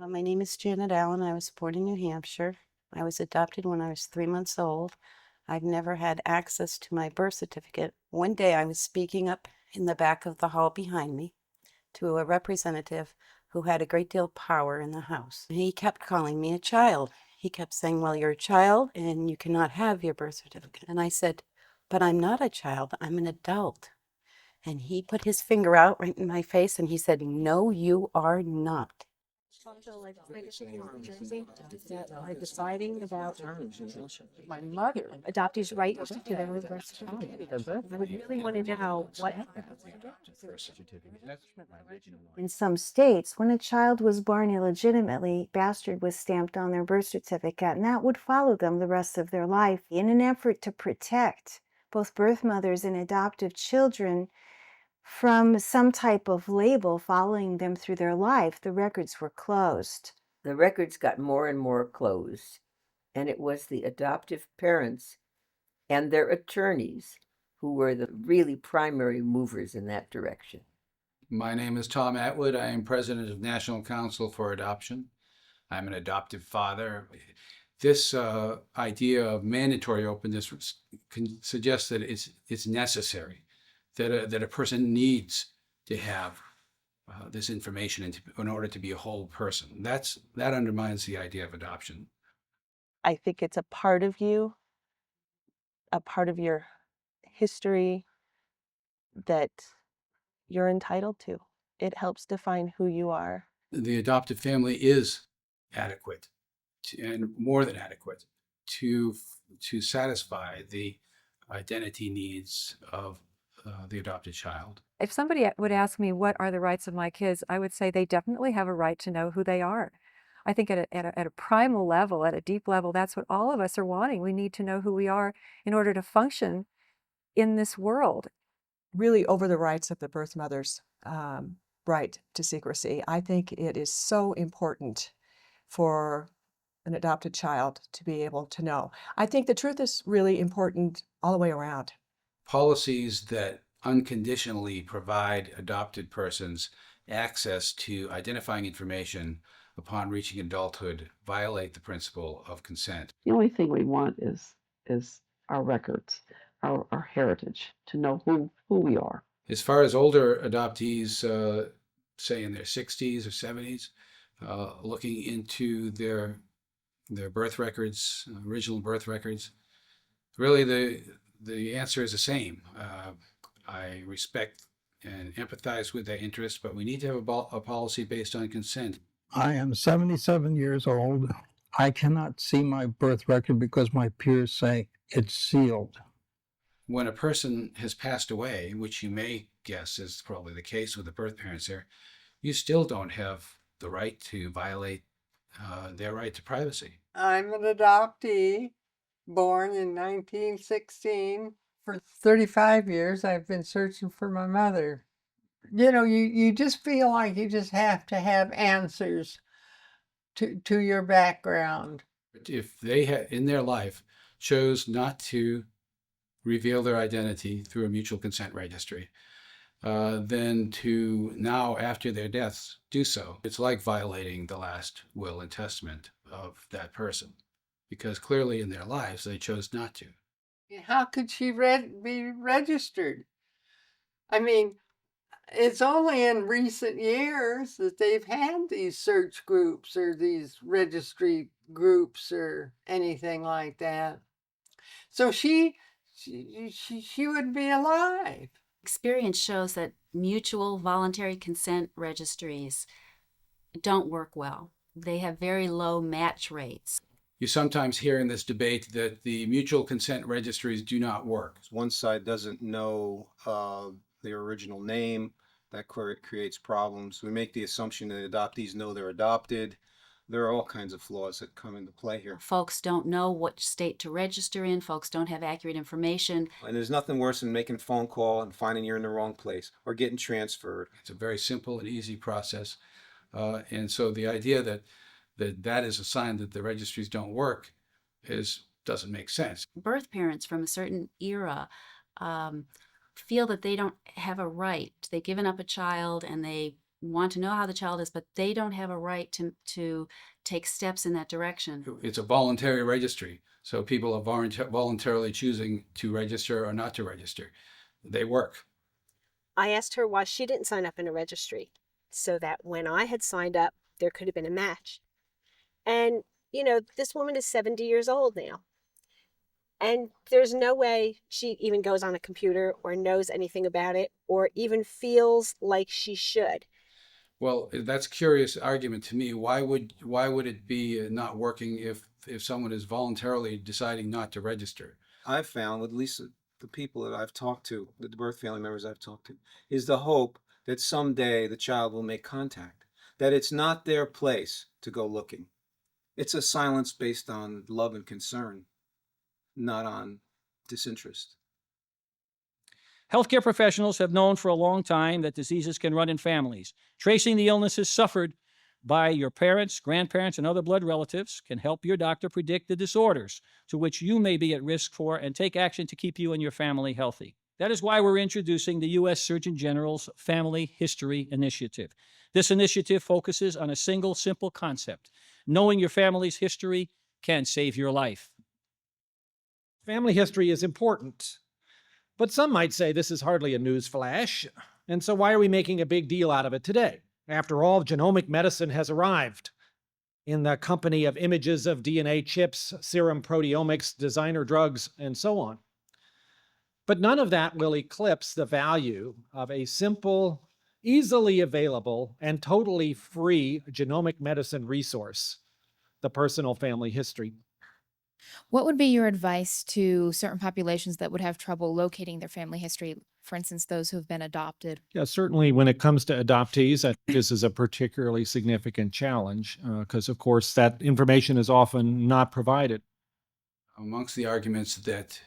My name is Janet Allen. I was born in New Hampshire. I was adopted when I was 3 months old. I've never had access to my birth certificate. One day I was speaking up in the back of the hall behind me to a representative who had a great deal of power in the House. He kept calling me a child. He kept saying, well, you're a child and you cannot have your birth certificate. And I said, but I'm not a child. I'm an adult. And he put his finger out right in my face and he said, no, you are not. The legislation in New Jersey that are deciding about my mother, adoptees' right to their own birth certificate. I would really want to know what. In some states, when a child was born illegitimately, bastard was stamped on their birth certificate, and that would follow them the rest of their life. In an effort to protect both birth mothers and adoptive children from some type of label following them through their life, the records were closed. The records got more and more closed, and it was the adoptive parents and their attorneys who were the really primary movers in that direction. My name is Tom Atwood. I am president of National Council for Adoption. I'm an adoptive father. This idea of mandatory openness can suggest that it's necessary, that a person needs to have this information in order to be a whole person. That undermines the idea of adoption. I think it's a part of you, a part of your history that you're entitled to. It helps define who you are. The adoptive family is adequate and more than adequate to satisfy the identity needs of the adopted child. If somebody would ask me what are the rights of my kids, I would say they definitely have a right to know who they are. I think at a primal level, at a deep level, that's what all of us are wanting. We need to know who we are in order to function in this world. Really over the rights of the birth mother's right to secrecy. I think it is so important for an adopted child to be able to know. I think the truth is really important all the way around. Policies that unconditionally provide adopted persons access to identifying information upon reaching adulthood violate the principle of consent. The only thing we want is our records, our heritage, to know who we are. As far as older adoptees, say in their 60s or 70s, looking into their birth records, original birth records, really the answer is the same. I respect and empathize with their interests, but we need to have a policy based on consent. I am 77 years old. I cannot see my birth record because my peers say it's sealed. When a person has passed away, which you may guess is probably the case with the birth parents there, you still don't have the right to violate their right to privacy. I'm an adoptee, born in 1916. For 35 years, I've been searching for my mother. You know, you just feel like you just have to have answers to your background. If they had in their life chose not to reveal their identity through a mutual consent registry, then to now, after their deaths, do so. It's like violating the last will and testament of that person, because clearly in their lives they chose not to. How could she be registered? I mean, it's only in recent years that they've had these search groups or these registry groups or anything like that. So she would be alive. Experience shows that mutual voluntary consent registries don't work well. They have very low match rates. You sometimes hear in this debate that the mutual consent registries do not work. One side doesn't know their original name. That creates problems. We make the assumption that adoptees know they're adopted. There are all kinds of flaws that come into play here. Folks don't know which state to register in. Folks don't have accurate information. And there's nothing worse than making a phone call and finding you're in the wrong place or getting transferred. It's a very simple and easy process. And so the idea that is a sign that the registries don't work doesn't make sense. Birth parents from a certain era feel that they don't have a right. They've given up a child and they want to know how the child is, but they don't have a right to take steps in that direction. It's a voluntary registry, so people are voluntarily choosing to register or not to register. They work. I asked her why she didn't sign up in a registry, so that when I had signed up, there could have been a match. And, this woman is 70 years old now. And there's no way she even goes on a computer or knows anything about it or even feels like she should. Well, that's a curious argument to me. Why would it be not working if someone is voluntarily deciding not to register? I've found, at least the people that I've talked to, the birth family members I've talked to, is the hope that someday the child will make contact, that it's not their place to go looking. It's a silence based on love and concern, not on disinterest. Healthcare professionals have known for a long time that diseases can run in families. Tracing the illnesses suffered by your parents, grandparents, and other blood relatives can help your doctor predict the disorders to which you may be at risk for and take action to keep you and your family healthy. That is why we're introducing the U.S. Surgeon General's Family History Initiative. This initiative focuses on a single, simple concept. Knowing your family's history can save your life. Family history is important, but some might say this is hardly a news flash, and so why are we making a big deal out of it today? After all, genomic medicine has arrived in the company of images of DNA chips, serum proteomics, designer drugs, and so on. But none of that will eclipse the value of a simple, easily available, and totally free genomic medicine resource, the personal family history. What would be your advice to certain populations that would have trouble locating their family history, for instance, those who have been adopted? Yeah, certainly when it comes to adoptees, I think this is a particularly significant challenge because, of course, that information is often not provided. Amongst the arguments that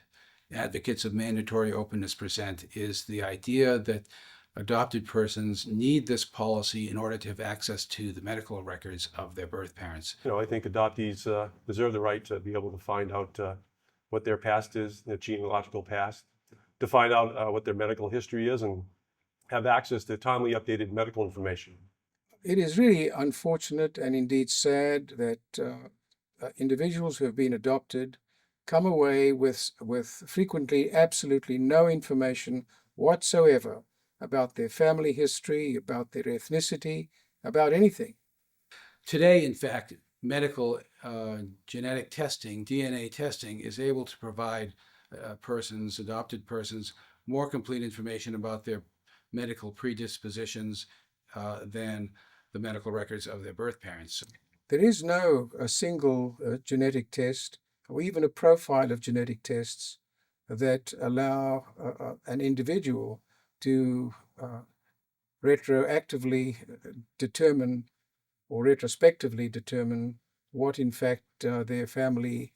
advocates of mandatory openness present is the idea that adopted persons need this policy in order to have access to the medical records of their birth parents. I think adoptees deserve the right to be able to find out what their past is, their genealogical past, to find out what their medical history is and have access to timely updated medical information. It is really unfortunate and indeed sad that individuals who have been adopted come away with frequently absolutely no information whatsoever about their family history, about their ethnicity, about anything. Today, in fact, medical genetic testing, DNA testing, is able to provide adopted persons, more complete information about their medical predispositions than the medical records of their birth parents. There is no single genetic test or even a profile of genetic tests that allow an individual to retroactively determine or retrospectively determine what in fact their family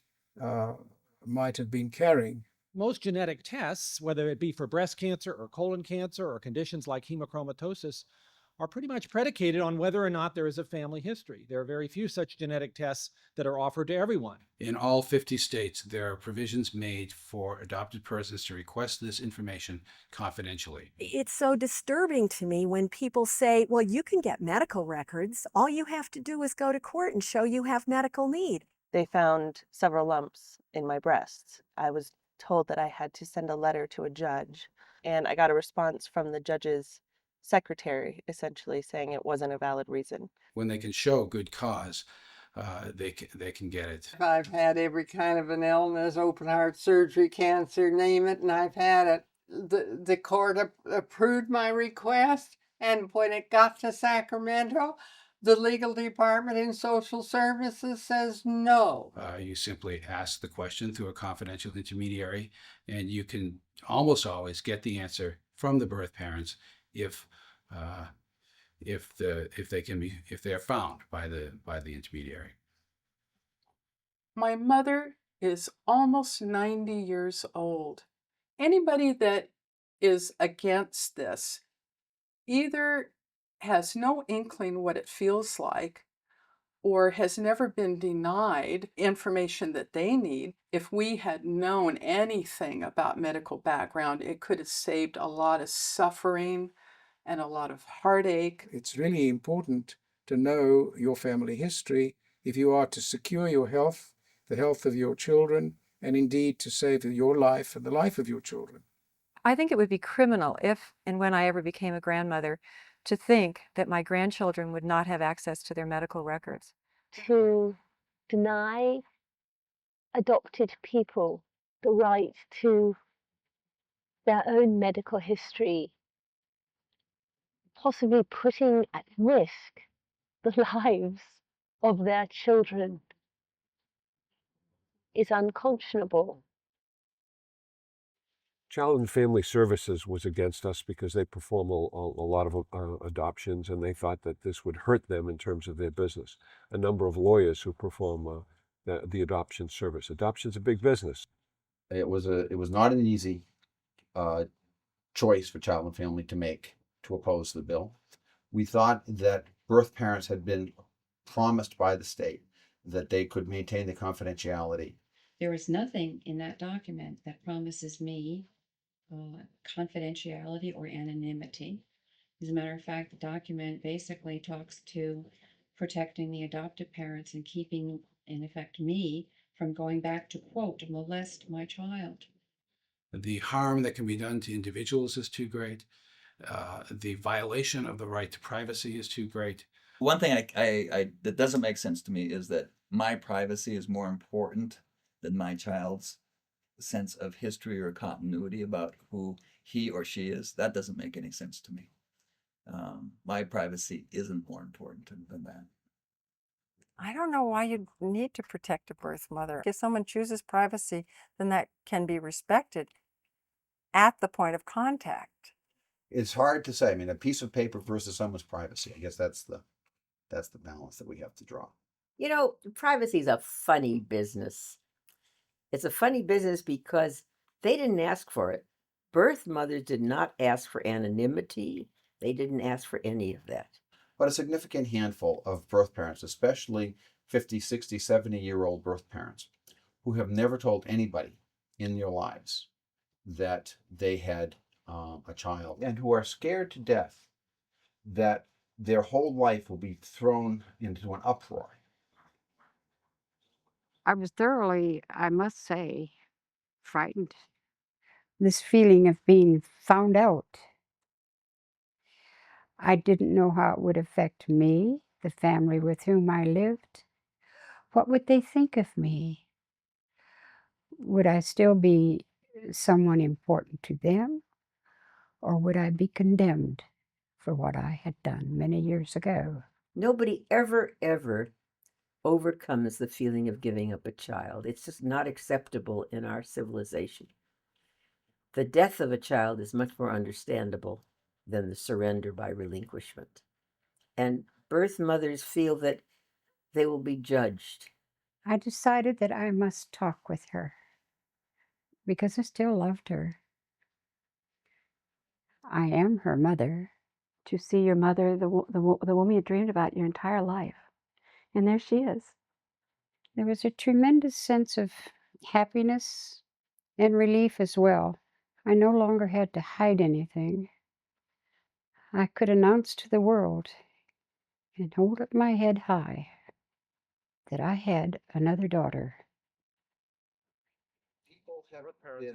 might have been carrying. Most genetic tests, whether it be for breast cancer or colon cancer or conditions like hemochromatosis, are pretty much predicated on whether or not there is a family history. There are very few such genetic tests that are offered to everyone. In all 50 states, there are provisions made for adopted persons to request this information confidentially. It's so disturbing to me when people say, well, you can get medical records. All you have to do is go to court and show you have medical need. They found several lumps in my breasts. I was told that I had to send a letter to a judge, and I got a response from the judge's secretary essentially saying it wasn't a valid reason. When they can show good cause, they can get it. I've had every kind of an illness, open heart surgery, cancer, name it, and I've had it. The court approved my request, and when it got to Sacramento, the legal department in social services says no. You simply ask the question through a confidential intermediary, and you can almost always get the answer from the birth parents if they are found by the intermediary. My mother is almost 90 years old. Anybody that is against this either has no inkling what it feels like or has never been denied information that they need. If we had known anything about medical background, it could have saved a lot of suffering and a lot of heartache. It's really important to know your family history if you are to secure your health, the health of your children, and indeed to save your life and the life of your children. I think it would be criminal if and when I ever became a grandmother to think that my grandchildren would not have access to their medical records. To deny adopted people the right to their own medical history, possibly putting at risk the lives of their children, is unconscionable. Child and Family Services was against us because they perform a lot of adoptions, and they thought that this would hurt them in terms of their business. A number of lawyers who perform the adoption service. Adoption's a big business. It was not an easy choice for Child and Family to make to oppose the bill. We thought that birth parents had been promised by the state that they could maintain the confidentiality. There is nothing in that document that promises me confidentiality or anonymity. As a matter of fact, the document basically talks to protecting the adoptive parents and keeping, in effect, me from going back to, quote, molest my child. The harm that can be done to individuals is too great. The violation of the right to privacy is too great. One thing that doesn't make sense to me is that my privacy is more important than my child's sense of history or continuity about who he or she is. That doesn't make any sense to me. My privacy isn't more important than that. I don't know why you need to protect a birth mother. If someone chooses privacy, then that can be respected at the point of contact. It's hard to say. I mean, a piece of paper versus someone's privacy. I guess that's the balance that we have to draw. You know, privacy is a funny business. It's a funny business because they didn't ask for it. Birth mothers did not ask for anonymity. They didn't ask for any of that. But a significant handful of birth parents, especially 50, 60, 70-year-old birth parents, who have never told anybody in their lives that they had a child, and who are scared to death that their whole life will be thrown into an uproar. I was thoroughly, I must say, frightened. This feeling of being found out. I didn't know how it would affect me, the family with whom I lived. What would they think of me? Would I still be someone important to them? Or would I be condemned for what I had done many years ago? Nobody ever overcomes the feeling of giving up a child. It's just not acceptable in our civilization. The death of a child is much more understandable than the surrender by relinquishment. And birth mothers feel that they will be judged. I decided that I must talk with her because I still loved her. I am her mother. To see your mother, the woman you dreamed about your entire life. And there she is. There was a tremendous sense of happiness and relief as well. I no longer had to hide anything. I could announce to the world and hold up my head high that I had another daughter. In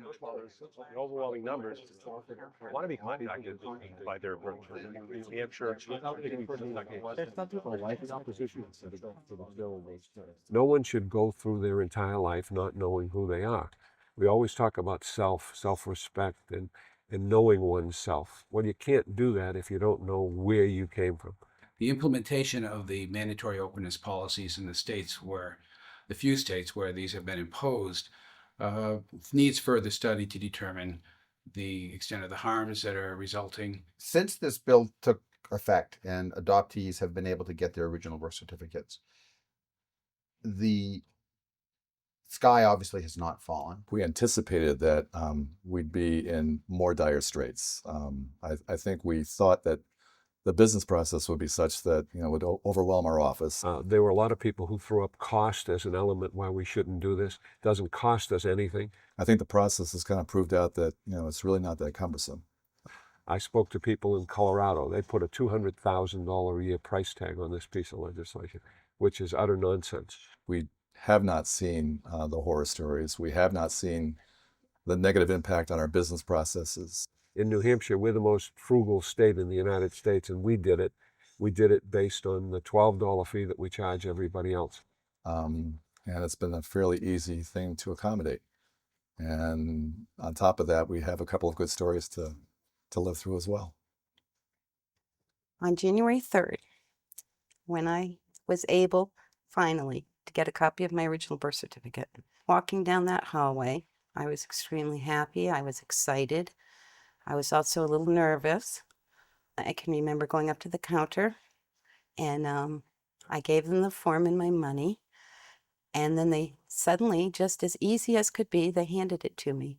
overwhelming numbers want to be contacted by their birth New Hampshire. No one should go through their entire life not knowing who they are. We always talk about self-respect, and knowing oneself. Well, you can't do that if you don't know where you came from. The implementation of the mandatory openness policies in the states where, the few states where these have been imposed, needs further study to determine the extent of the harms that are resulting. Since this bill took effect and adoptees have been able to get their original birth certificates, the sky obviously has not fallen. We anticipated that we'd be in more dire straits. I think we thought that the business process would be such that would overwhelm our office. There were a lot of people who threw up cost as an element why we shouldn't do this. It doesn't cost us anything. I think the process has kind of proved out that it's really not that cumbersome. I spoke to people in Colorado. They put a $200,000 a year price tag on this piece of legislation, which is utter nonsense. We have not seen the horror stories. We have not seen the negative impact on our business processes. In New Hampshire, we're the most frugal state in the United States, and we did it. We did it based on the $12 fee that we charge everybody else. And it's been a fairly easy thing to accommodate. And on top of that, we have a couple of good stories to live through as well. On January 3rd, when I was able, finally, to get a copy of my original birth certificate, walking down that hallway, I was extremely happy. I was excited. I was also a little nervous. I can remember going up to the counter, and I gave them the form and my money. And then they suddenly, just as easy as could be, they handed it to me.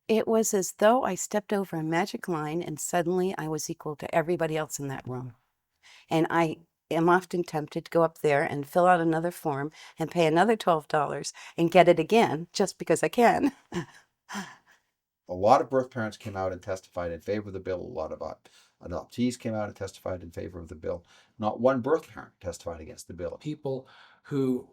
It was as though I stepped over a magic line and suddenly I was equal to everybody else in that room. And I am often tempted to go up there and fill out another form and pay another $12 and get it again just because I can. A lot of birth parents came out and testified in favor of the bill. A lot of adoptees came out and testified in favor of the bill. Not one birth parent testified against the bill. People who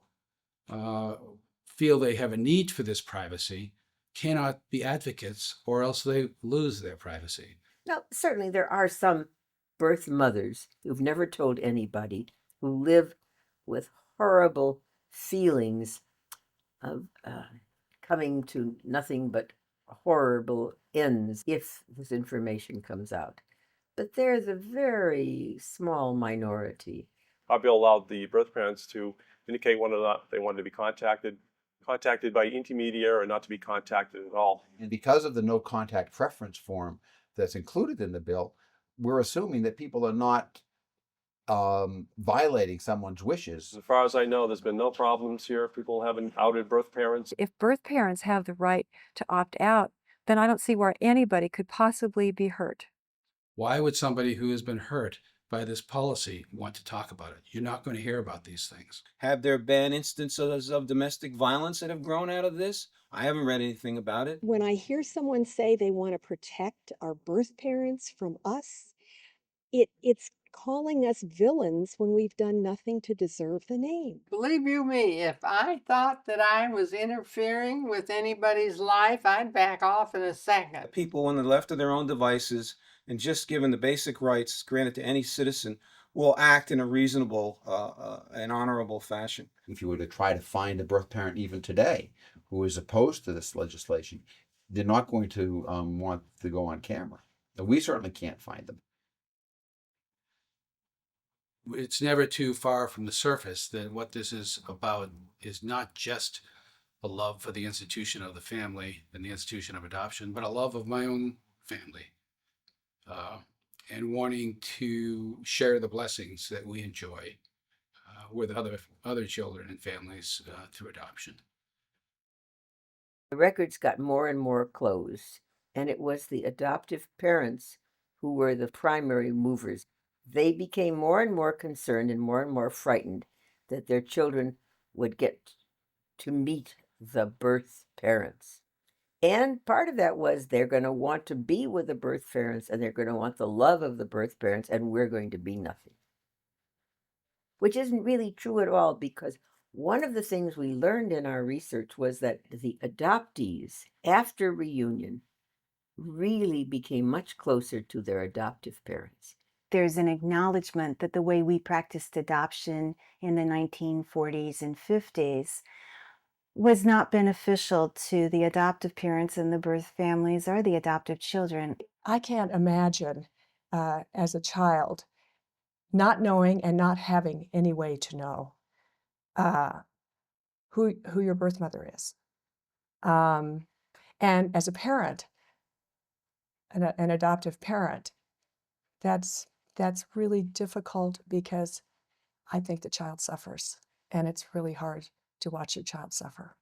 feel they have a need for this privacy cannot be advocates, or else they lose their privacy. Now, certainly there are some birth mothers who've never told anybody, who live with horrible feelings of coming to nothing but horrible ends if this information comes out. But there's a very small minority. Our bill allowed the birth parents to indicate whether or not they wanted to be contacted by intermediary or not to be contacted at all. And because of the no contact preference form that's included in the bill, we're assuming that people are not violating someone's wishes. As far as I know, there's been no problems here. People haven't outed birth parents. If birth parents have the right to opt out, then I don't see where anybody could possibly be hurt. Why would somebody who has been hurt by this policy want to talk about it? You're not going to hear about these things. Have there been instances of domestic violence that have grown out of this? I haven't read anything about it. When I hear someone say they want to protect our birth parents from us, it's calling us villains when we've done nothing to deserve the name. Believe you me, if I thought that I was interfering with anybody's life, I'd back off in a second. People, when they're left to their own devices and just given the basic rights granted to any citizen, will act in a reasonable and honorable fashion. If you were to try to find a birth parent even today who is opposed to this legislation, they're not going to want to go on camera. And we certainly can't find them. It's never too far from the surface that what this is about is not just a love for the institution of the family and the institution of adoption, but a love of my own family, and wanting to share the blessings that we enjoy with other children and families through adoption. The records got more and more closed, and it was the adoptive parents who were the primary movers. They became more and more concerned and more frightened that their children would get to meet the birth parents. And part of that was they're going to want to be with the birth parents, and they're going to want the love of the birth parents, and we're going to be nothing. Which isn't really true at all, because one of the things we learned in our research was that the adoptees, after reunion, really became much closer to their adoptive parents. There's an acknowledgement that the way we practiced adoption in the 1940s and 50s was not beneficial to the adoptive parents and the birth families or the adoptive children. I can't imagine as a child not knowing and not having any way to know who your birth mother is. And as a parent, an adoptive parent, that's really difficult, because I think the child suffers, and it's really hard to watch your child suffer.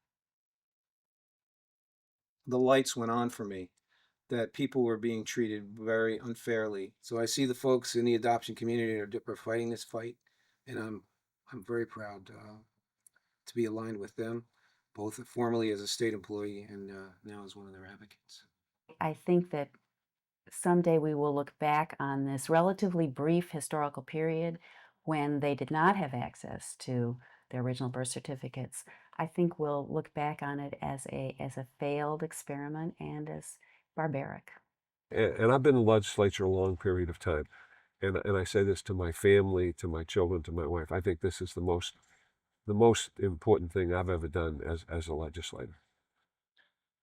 The lights went on for me that people were being treated very unfairly. So I see the folks in the adoption community are fighting this fight, and I'm very proud to be aligned with them, both formerly as a state employee and now as one of their advocates. I think that someday we will look back on this relatively brief historical period when they did not have access to their original birth certificates. I think we'll look back on it as a failed experiment and as barbaric. And I've been in the legislature a long period of time. And I say this to my family, to my children, to my wife. I think this is the most important thing I've ever done as a legislator.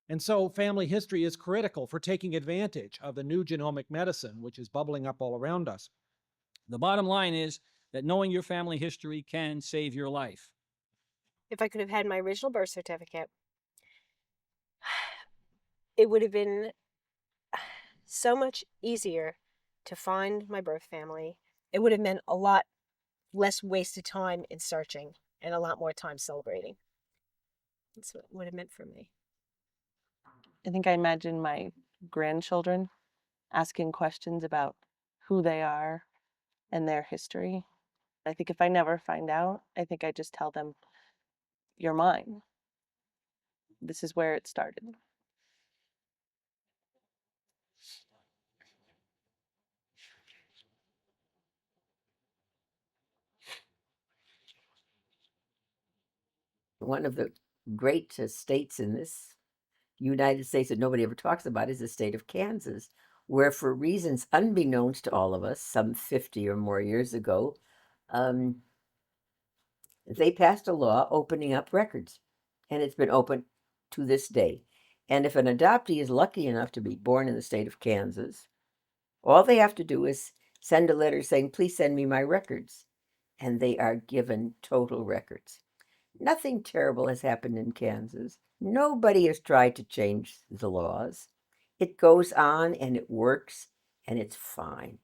And so family history is critical for taking advantage of the new genomic medicine, which is bubbling up all around us. The bottom line is that knowing your family history can save your life. If I could have had my original birth certificate, it would have been so much easier to find my birth family. It would have meant a lot less wasted time in searching and a lot more time celebrating. That's what it would have meant for me. I think I imagine my grandchildren asking questions about who they are and their history. I think if I never find out, I think I just tell them, you're mine. This is where it started. One of the great states in this United States that nobody ever talks about is the state of Kansas, where, for reasons unbeknownst to all of us, some 50 or more years ago, they passed a law opening up records, and it's been open to this day. And if an adoptee is lucky enough to be born in the state of Kansas, all they have to do is send a letter saying, please send me my records, and they are given total records. Nothing terrible has happened in Kansas. Nobody has tried to change the laws. It goes on and it works and it's fine.